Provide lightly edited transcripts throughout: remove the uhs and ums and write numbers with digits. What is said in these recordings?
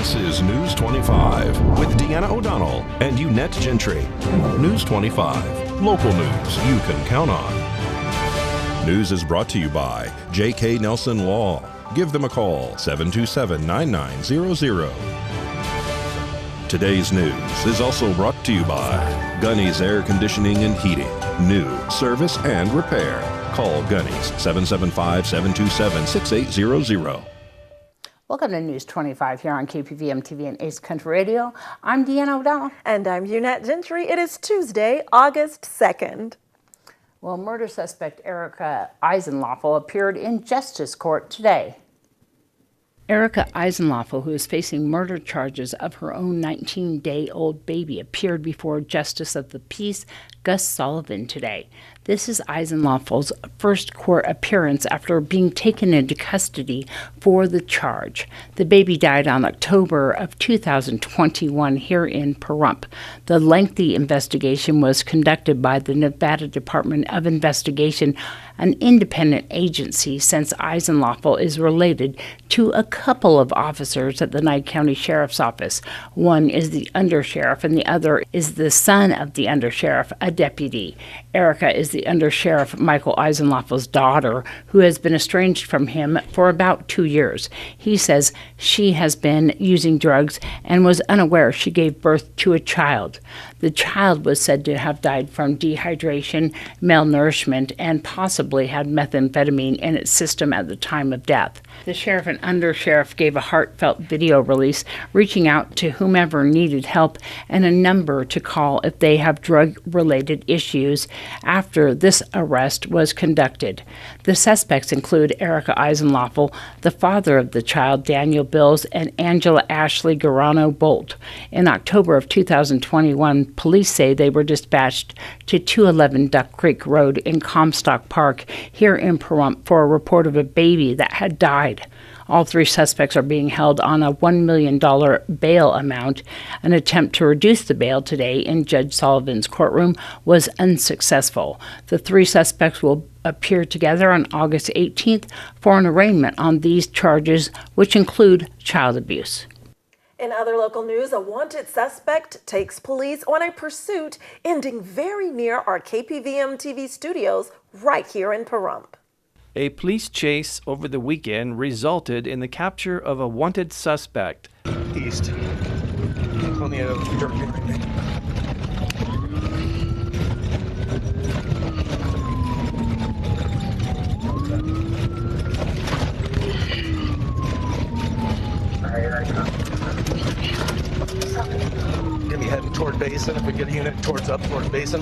This is News 25 with Deanna O'Donnell and Unette Gentry. News 25, local news you can count on. News is brought to you by J.K. Nelson Law. Give them a call, 727-9900. Today's news is also brought to you by Gunny's Air Conditioning and Heating. New service and repair. Call Gunny's 775-727-6800. Welcome to News 25 here on KPVM TV and Ace Country Radio. I'm Deanna O'Donnell. And I'm Unette Gentry. It is Tuesday, August 2nd. Well, murder suspect Erica Eisenloffel appeared in Justice Court today. Erica Eisenloffel, who is facing murder charges of her own 19-day-old baby, appeared before Justice of the Peace Gus Sullivan today. This is Eisenloffel's first court appearance after being taken into custody for the charge. The baby died on October of 2021 here in Pahrump. The lengthy investigation was conducted by the Nevada Department of Investigation, an independent agency, since Eisenloffel is related to a couple of officers at the Nye County Sheriff's Office. One is the undersheriff and the other is the son of the undersheriff, a deputy. Erica is the undersheriff Michael Eisenloffel's daughter, who has been estranged from him for about 2 years. He says she has been using drugs and was unaware she gave birth to a child. The child was said to have died from dehydration, malnourishment, and possibly had methamphetamine in its system at the time of death. The sheriff and undersheriff gave a heartfelt video release reaching out to whomever needed help and a number to call if they have drug-related issues after this arrest was conducted. The suspects include Erica Eisenloffel, the father of the child, Daniel Bills, and Angela Ashley Garano Bolt. In October of 2021, police say they were dispatched to 211 Duck Creek Road in Comstock Park here in Pahrump for a report of a baby that had died. All three suspects are being held on a $1 million bail amount. An attempt to reduce the bail today in Judge Sullivan's courtroom was unsuccessful. The three suspects will appear together on August 18th for an arraignment on these charges, which include child abuse. In other local news, a wanted suspect takes police on a pursuit ending very near our KPVM TV studios right here in Pahrump. A police chase over the weekend resulted in the capture of a wanted suspect. East. On the Gonna be heading toward Basin. If we get a unit towards Basin.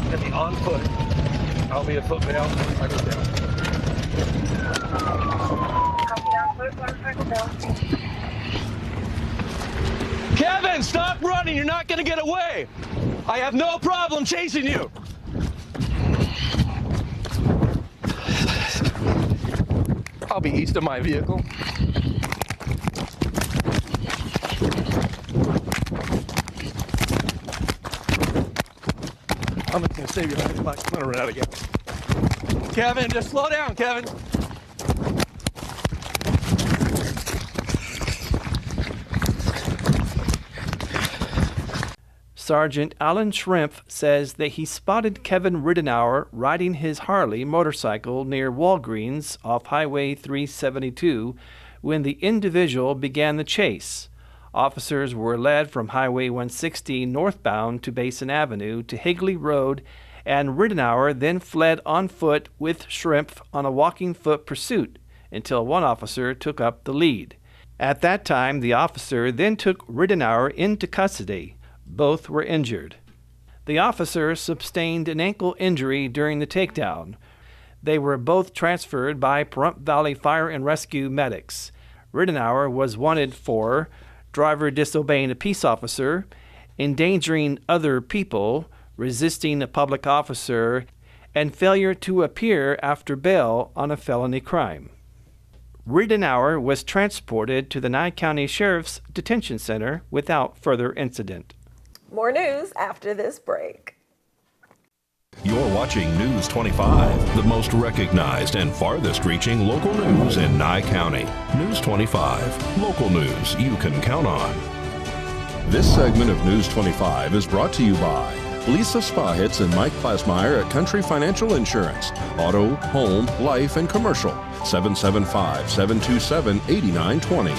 Gonna be on foot. I'll be a foot down. I go down. Kevin, stop running. You're not going to get away. I have no problem chasing you. I'll be east of my vehicle. I'm just going to save your life. I'm going to run out again. Kevin, just slow down, Kevin. Sergeant Alan Schrimpf says that he spotted Kevin Ridenour riding his Harley motorcycle near Walgreens off Highway 372 when the individual began the chase. Officers were led from Highway 160 northbound to Basin Avenue to Higley Road, and Ridenour then fled on foot with Schrimpf on a walking foot pursuit until one officer took up the lead. At that time, the officer then took Ridenour into custody. Both were injured. The officer sustained an ankle injury during the takedown. They were both transferred by Pahrump Valley Fire and Rescue medics. Ridenour was wanted for driver disobeying a peace officer, endangering other people, resisting a public officer, and failure to appear after bail on a felony crime. Ridenour was transported to the Nye County Sheriff's Detention Center without further incident. More news after this break. You're watching News 25, the most recognized and farthest reaching local news in Nye County. News 25, local news you can count on. This segment of News 25 is brought to you by Lisa Spahitz and Mike Plasmeyer at Country Financial Insurance. Auto, home, life, and commercial. 775-727-8920.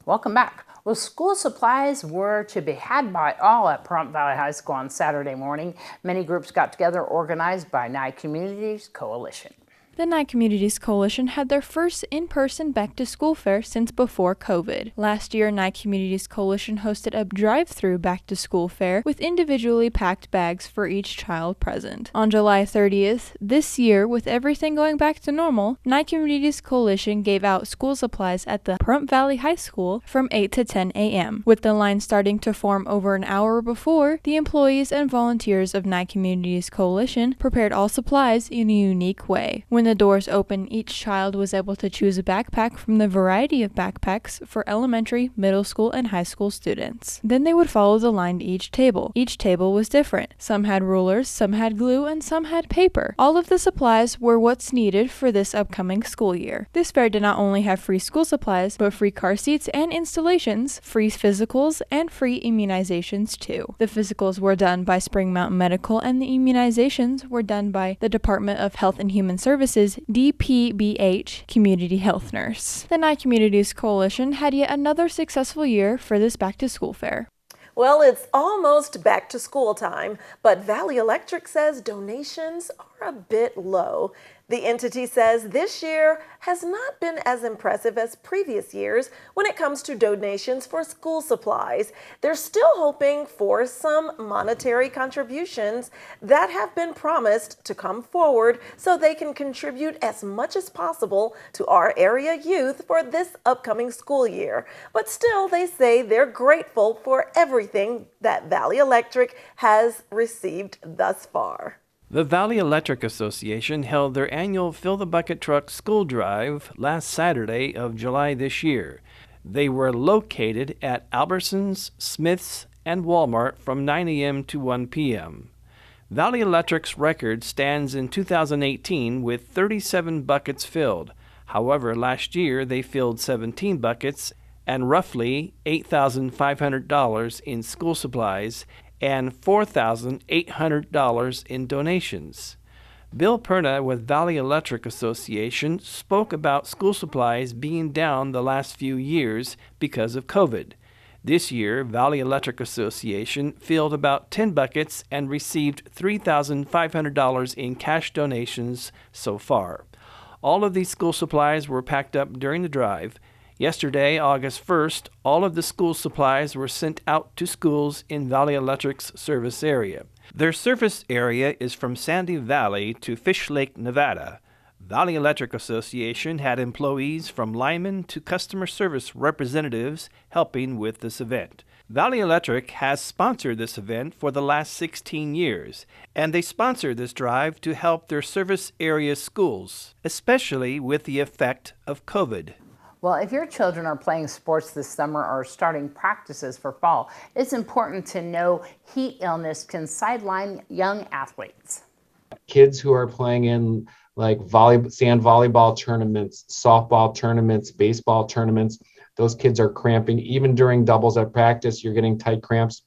Welcome back. Well, school supplies were to be had by all at Pahrump Valley High School on Saturday morning. Many groups got together, organized by Nye Communities Coalition. The Nye Communities Coalition had their first in-person back-to-school fair since before COVID. Last year, Nye Communities Coalition hosted a drive-through back-to-school fair with individually packed bags for each child present. On July 30th, this year, with everything going back to normal, Nye Communities Coalition gave out school supplies at the Pahrump Valley High School from 8 to 10 a.m. With the line starting to form over an hour before, the employees and volunteers of Nye Communities Coalition prepared all supplies in a unique way. When the doors opened, each child was able to choose a backpack from the variety of backpacks for elementary, middle school, and high school students. Then they would follow the line to each table. Each table was different. Some had rulers, some had glue, and some had paper. All of the supplies were what's needed for this upcoming school year. This fair did not only have free school supplies, but free car seats and installations, free physicals, and free immunizations too. The physicals were done by Spring Mountain Medical, and the immunizations were done by the Department of Health and Human Services DPBH Community Health Nurse. The Nye Communities Coalition had yet another successful year for this back-to-school fair. Well, it's almost back to school time, but Valley Electric says donations are a bit low. The entity says this year has not been as impressive as previous years when it comes to donations for school supplies. They're still hoping for some monetary contributions that have been promised to come forward so they can contribute as much as possible to our area youth for this upcoming school year. But still, they say they're grateful for everything that Valley Electric has received thus far. The Valley Electric Association held their annual Fill the Bucket Truck School Drive last Saturday of July this year. They were located at Albertsons, Smith's, and Walmart from 9 a.m. to 1 p.m. Valley Electric's record stands in 2018 with 37 buckets filled. However, last year they filled 17 buckets and roughly $8,500 in school supplies and $4,800 in donations. Bill Perna with Valley Electric Association spoke about school supplies being down the last few years because of COVID. This year, Valley Electric Association filled about 10 buckets and received $3,500 in cash donations so far. All of these school supplies were packed up during the drive. Yesterday, August 1st, all of the school supplies were sent out to schools in Valley Electric's service area. Their service area is from Sandy Valley to Fish Lake, Nevada. Valley Electric Association had employees from linemen to customer service representatives helping with this event. Valley Electric has sponsored this event for the last 16 years, and they sponsor this drive to help their service area schools, especially with the effect of COVID. Well, if your children are playing sports this summer or starting practices for fall, it's important to know heat illness can sideline young athletes. Kids who are playing in like sand volleyball tournaments, softball tournaments, baseball tournaments, those kids are cramping. Even during doubles at practice, you're getting tight cramps.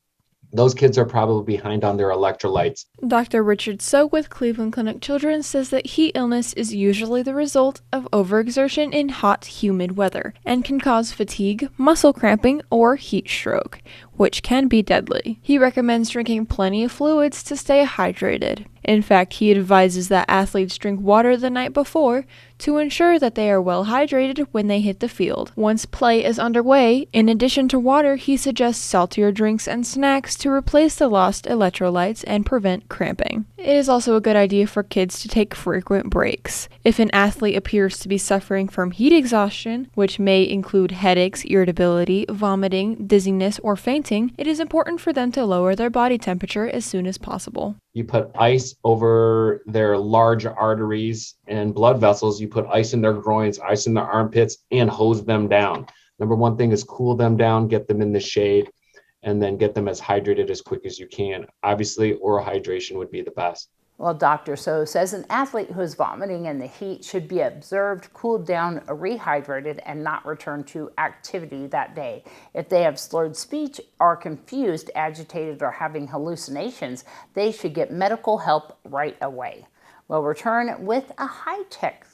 Those kids are probably behind on their electrolytes. Dr. Richard So with Cleveland Clinic Children says that heat illness is usually the result of overexertion in hot, humid weather and can cause fatigue, muscle cramping, or heat stroke, which can be deadly. He recommends drinking plenty of fluids to stay hydrated. In fact, he advises that athletes drink water the night before to ensure that they are well hydrated when they hit the field. Once play is underway, in addition to water, he suggests saltier drinks and snacks to replace the lost electrolytes and prevent cramping. It is also a good idea for kids to take frequent breaks. If an athlete appears to be suffering from heat exhaustion, which may include headaches, irritability, vomiting, dizziness, or fainting, fainting, it is important for them to lower their body temperature as soon as possible. You put ice over their large arteries and blood vessels. You put ice in their groins, ice in their armpits, and hose them down. Number one thing is cool them down, get them in the shade, and then get them as hydrated as quick as you can. Obviously, oral hydration would be the best. Well, Dr. So says an athlete who is vomiting in the heat should be observed, cooled down, rehydrated, and not return to activity that day. If they have slurred speech, are confused, agitated, or having hallucinations, they should get medical help right away. We'll return with a high-tech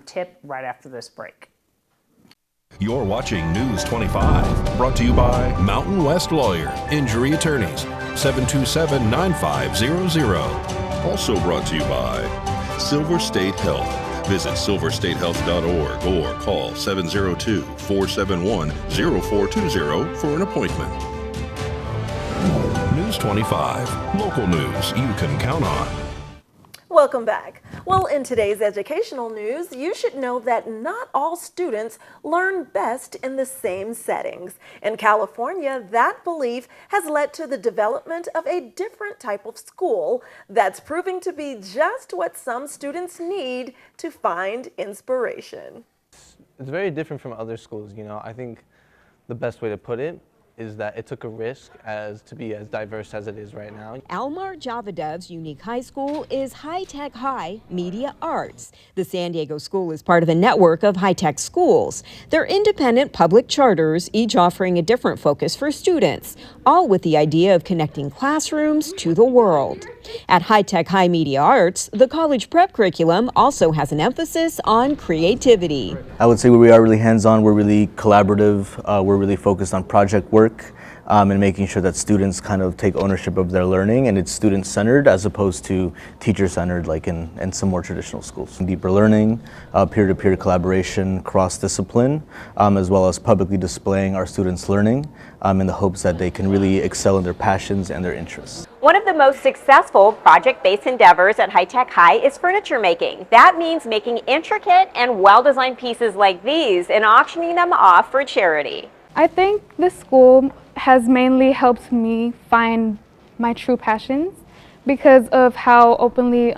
tip right after this break. You're watching News 25, brought to you by Mountain West Lawyer, Injury Attorneys, 727-9500. Also brought to you by Silver State Health. Visit silverstatehealth.org or call 702-471-0420 for an appointment. News 25, local news you can count on. Welcome back. Well, in today's educational news, you should know that not all students learn best in the same settings. In California, that belief has led to the development of a different type of school that's proving to be just what some students need to find inspiration. It's very different from other schools, you know. I think the best way to put it is that it took a risk to be as diverse as it is right now. Almar Javadev's unique high school is High Tech High Media Arts. The San Diego school is part of a network of high-tech schools. They're independent public charters, each offering a different focus for students, all with the idea of connecting classrooms to the world. At High Tech High Media Arts, the college prep curriculum also has an emphasis on creativity. I would say we are really hands-on, we're really collaborative, we're really focused on project work and making sure that students kind of take ownership of their learning, and it's student-centered as opposed to teacher-centered like in some more traditional schools. Deeper learning, peer-to-peer collaboration, cross-discipline, as well as publicly displaying our students' learning in the hopes that they can really excel in their passions and their interests. One of the most successful project-based endeavors at High Tech High is furniture making. That means making intricate and well-designed pieces like these and auctioning them off for charity. I think this school has mainly helped me find my true passions because of how openly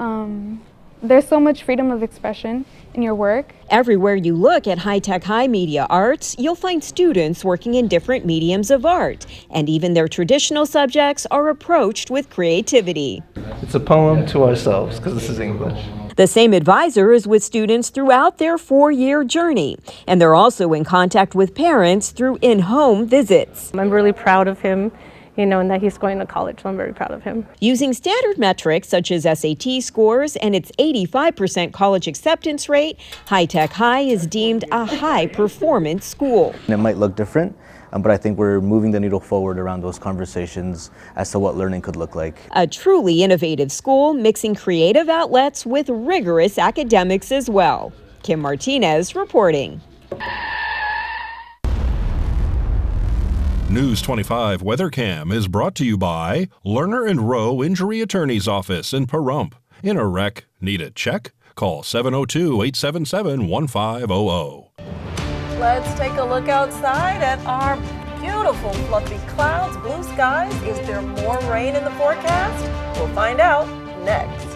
there's so much freedom of expression in your work. Everywhere you look at High Tech High Media Arts, you'll find students working in different mediums of art, and even their traditional subjects are approached with creativity. It's a poem to ourselves because this is English. The same advisor is with students throughout their 4-year journey, and they're also in contact with parents through in-home visits. I'm really proud of him, you know, and that he's going to college, so I'm very proud of him. Using standard metrics such as SAT scores and its 85% college acceptance rate, High Tech High is deemed a high-performance school. It might look different, but I think we're moving the needle forward around those conversations as to what learning could look like. A truly innovative school mixing creative outlets with rigorous academics as well. Kim Martinez reporting. News 25 WeatherCam is brought to you by Lerner and Rowe Injury Attorney's Office in Pahrump. In a wreck, need a check? Call 702-877-1500. Let's take a look outside at our beautiful fluffy clouds, blue skies. Is there more rain in the forecast? We'll find out next.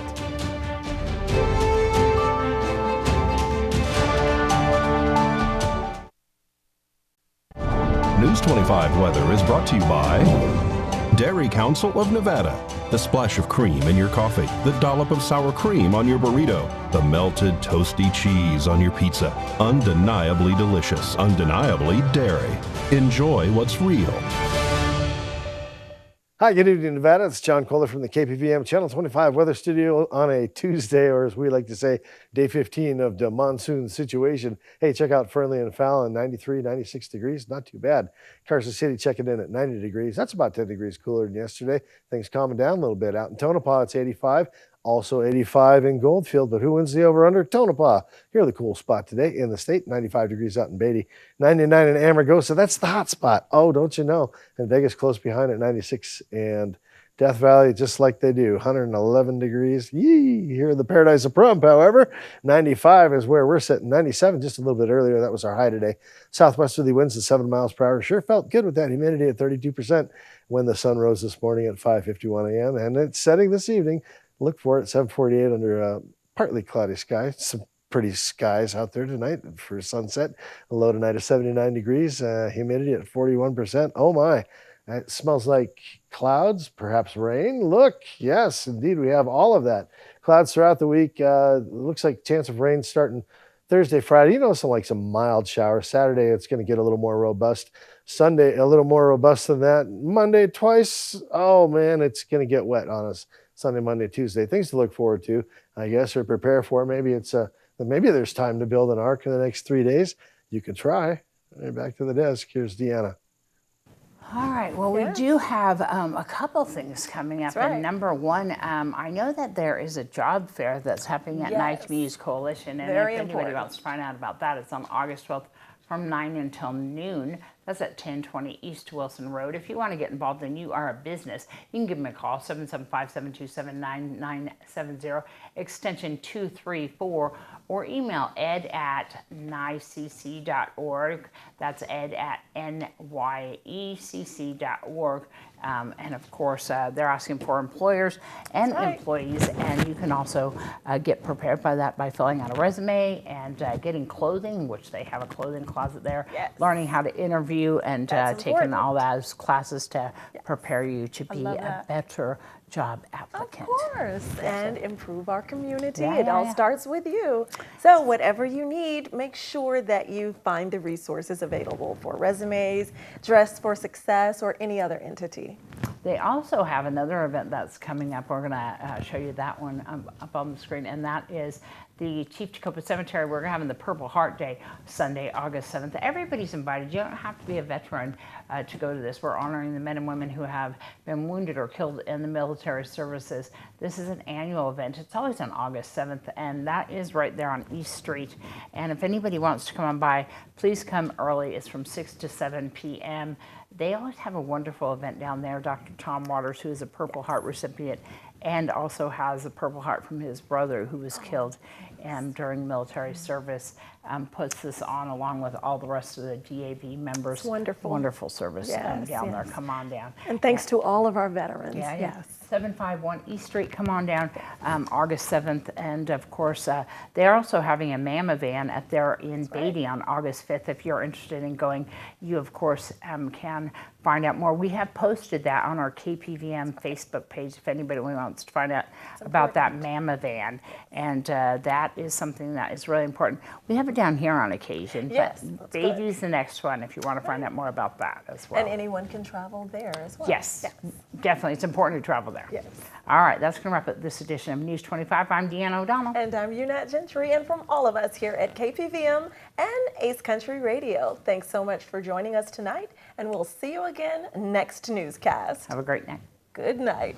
News 25 weather is brought to you by Dairy Council of Nevada. The splash of cream in your coffee, the dollop of sour cream on your burrito, the melted toasty cheese on your pizza. Undeniably delicious, undeniably dairy. Enjoy what's real. Hi, good evening, Nevada. It's John Kohler from the KPVM Channel 25 Weather Studio on a Tuesday, or as we like to say, day 15 of the monsoon situation. Hey, check out Fernley and Fallon, 93, 96 degrees. Not too bad. Carson City checking in at 90 degrees. That's about 10 degrees cooler than yesterday. Things calming down a little bit. Out in Tonopah, it's 85. Also 85 in Goldfield, but who wins the over-under? Tonopah. Here the cool spot today in the state. 95 degrees out in Beatty. 99 in Amargosa. That's the hot spot. Oh, don't you know? And Vegas close behind at 96. And Death Valley, just like they do, 111 degrees. Yee! Here in the paradise of Pahrump, however, 95 is where we're sitting. 97 just a little bit earlier. That was our high today. Southwesterly winds at 7 miles per hour. Sure felt good with that humidity at 32% when the sun rose this morning at 5:51 a.m. And it's setting this evening. Look for it, 7:48 under partly cloudy sky. Some pretty skies out there tonight for sunset. A low tonight of 79 degrees. Humidity at 41%. Oh my. It smells like clouds, perhaps rain. Look, yes, indeed, we have all of that. Clouds throughout the week. Looks like chance of rain starting Thursday, Friday. You know, some mild showers. Saturday, it's going to get a little more robust. Sunday, a little more robust than that. Monday, twice. Oh, man, it's going to get wet on us. Sunday, Monday, Tuesday. Things to look forward to, I guess, or prepare for. Maybe maybe there's time to build an ark in the next 3 days. You can try. Right, back to the desk. Here's Deanna. All right, well, we do have a couple things coming up. And number one, I know that there is a job fair that's happening at Nye Communities Coalition. And if anybody wants to find out about that, it's on August 12th from 9 until noon. That's at 1020 East Wilson Road. If you want to get involved and you are a business, you can give them a call, 775-727-9970, extension 234, or email ed@nycc.org. That's ed@nyecc.org. And of course, they're asking for employers and employees, and you can also get prepared by that by filling out a resume and getting clothing, which they have a clothing closet there, learning how to interview and taking all those classes to prepare you to be a better job applicant. Of course, and improve our community. It all starts with you. So whatever you need, make sure that you find the resources available for resumes, Dress for Success, or any other entity. They also have another event that's coming up. We're going to show you that one up on the screen, and that is the Chief Tacoma Cemetery. We're having the Purple Heart Day Sunday, August 7th. Everybody's invited. You don't have to be a veteran to go to this. We're honoring the men and women who have been wounded or killed in the military services. This is an annual event. It's always on August 7th, and that is right there on East Street. And if anybody wants to come on by, please come early. It's from 6 to 7 p.m. They always have a wonderful event down there. Dr. Tom Waters, who is a Purple Heart recipient, and also has a Purple Heart from his brother who was killed during military service, puts this on along with all the rest of the DAV members. It's wonderful. Wonderful service down there. Come on down. And thanks to all of our veterans. Yes. 751 East Street. Come on down August 7th. And of course, they're also having a Mama Van in Beatty on August 5th. If you're interested in going, you of course can find out more. We have posted that on our KPVM Facebook page if anybody wants to find out about that Mama Van. And that is something that is really important. We have it down here on occasion, but Beatty's the next one if you want to find out more about that as well. And anyone can travel there as well. Yes, definitely. It's important to travel there. Yes. All right, that's going to wrap up this edition of News 25. I'm Deanna O'Donnell. And I'm Unette Gentry. And from all of us here at KPVM and Ace Country Radio, thanks so much for joining us tonight. And we'll see you again next newscast. Have a great night. Good night.